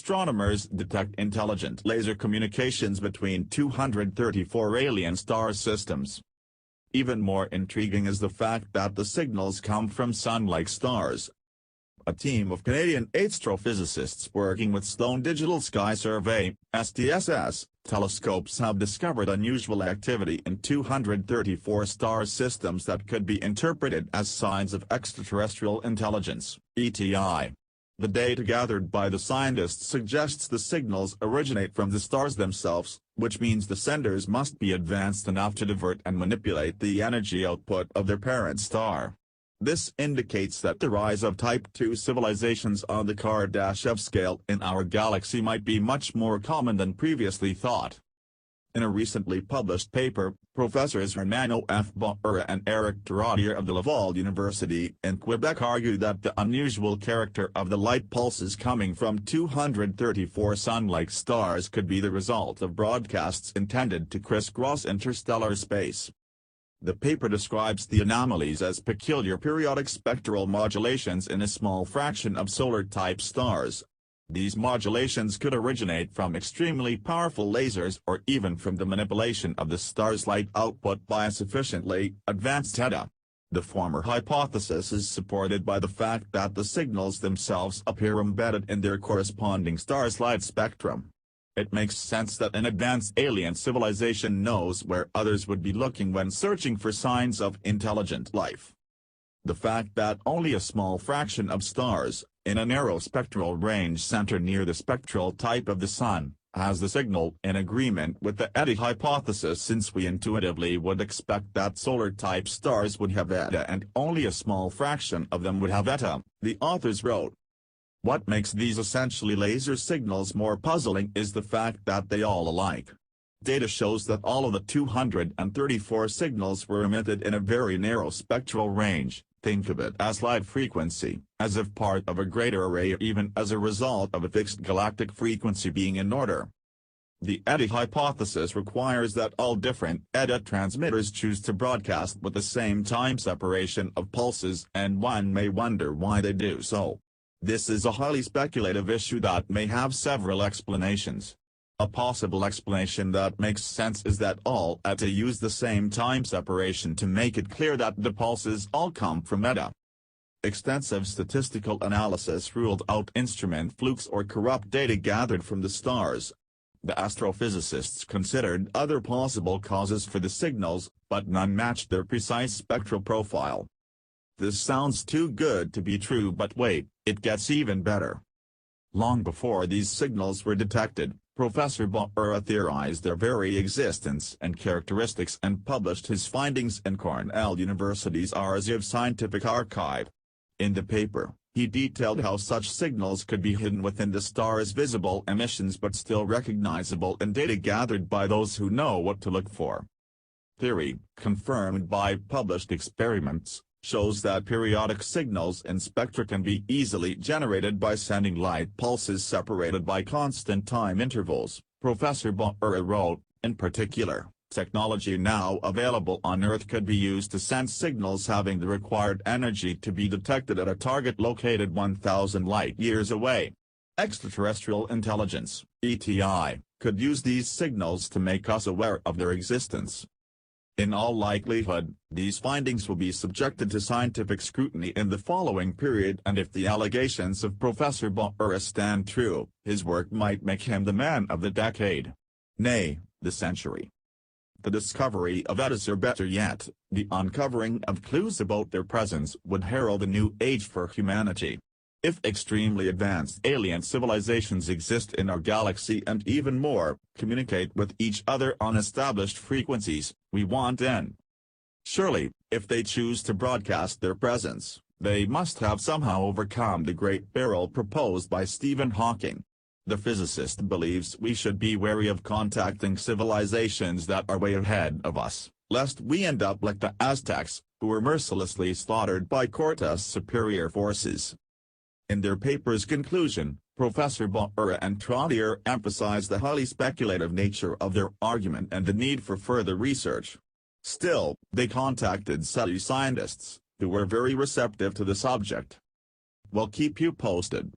astronomers detect intelligent laser communications between 234 alien star systems. Even more intriguing is the fact that the signals come from Sun-like stars. A team of Canadian astrophysicists working with Sloan Digital Sky Survey, SDSS, telescopes have discovered unusual activity in 234 star systems that could be interpreted as signs of extraterrestrial intelligence, ETI. The data gathered by the scientists suggests the signals originate from the stars themselves, which means the senders must be advanced enough to divert and manipulate the energy output of their parent star. This indicates that the rise of Type II civilizations on the Kardashev scale in our galaxy might be much more common than previously thought. In a recently published paper, Professors Hermano F. Bauer and Eric Taradier of the Laval University in Quebec argued that the unusual character of the light pulses coming from 234 Sun-like stars could be the result of broadcasts intended to crisscross interstellar space. The paper describes the anomalies as peculiar periodic spectral modulations in a small fraction of solar-type stars. These modulations could originate from extremely powerful lasers or even from the manipulation of the star's light output by a sufficiently advanced ETA. The former hypothesis is supported by the fact that the signals themselves appear embedded in their corresponding star's light spectrum. It makes sense that an advanced alien civilization knows where others would be looking when searching for signs of intelligent life. The fact that only a small fraction of stars, in a narrow spectral range center near the spectral type of the Sun, has the signal in agreement with the ETA hypothesis, since we intuitively would expect that solar-type stars would have ETA and only a small fraction of them would have ETA, the authors wrote. What makes these essentially laser signals more puzzling is the fact that they all alike. Data shows that all of the 234 signals were emitted in a very narrow spectral range. Think of it as light frequency, as if part of a greater array or even as a result of a fixed galactic frequency being in order. The ETA hypothesis requires that all different ETA transmitters choose to broadcast with the same time separation of pulses, and one may wonder why they do so. This is a highly speculative issue that may have several explanations. A possible explanation that makes sense is that all ETA use the same time separation to make it clear that the pulses all come from ETA. Extensive statistical analysis ruled out instrument flukes or corrupt data gathered from the stars. The astrophysicists considered other possible causes for the signals, but none matched their precise spectral profile. This sounds too good to be true, but wait, it gets even better. Long before these signals were detected, Professor Bauer theorized their very existence and characteristics and published his findings in Cornell University's Ars of Scientific Archive. In the paper, he detailed how such signals could be hidden within the star's visible emissions but still recognizable in data gathered by those who know what to look for. Theory, confirmed by published experiments, shows that periodic signals in spectra can be easily generated by sending light pulses separated by constant time intervals, Professor Bauer wrote. In particular, technology now available on Earth could be used to send signals having the required energy to be detected at a target located 1,000 light-years away. Extraterrestrial intelligence, ETI, could use these signals to make us aware of their existence. In all likelihood, these findings will be subjected to scientific scrutiny in the following period, and if the allegations of Professor Bauer stand true, his work might make him the man of the decade. Nay, the century. The discovery of ETAs, or better yet, the uncovering of clues about their presence, would herald a new age for humanity. If extremely advanced alien civilizations exist in our galaxy and even more, communicate with each other on established frequencies, we want in. Surely, if they choose to broadcast their presence, they must have somehow overcome the great peril proposed by Stephen Hawking. The physicist believes we should be wary of contacting civilizations that are way ahead of us, lest we end up like the Aztecs, who were mercilessly slaughtered by Cortes' superior forces. In their paper's conclusion, Professor Bauer and Taradier emphasize the highly speculative nature of their argument and the need for further research. Still, they contacted SETI scientists, who were very receptive to the subject. We'll keep you posted.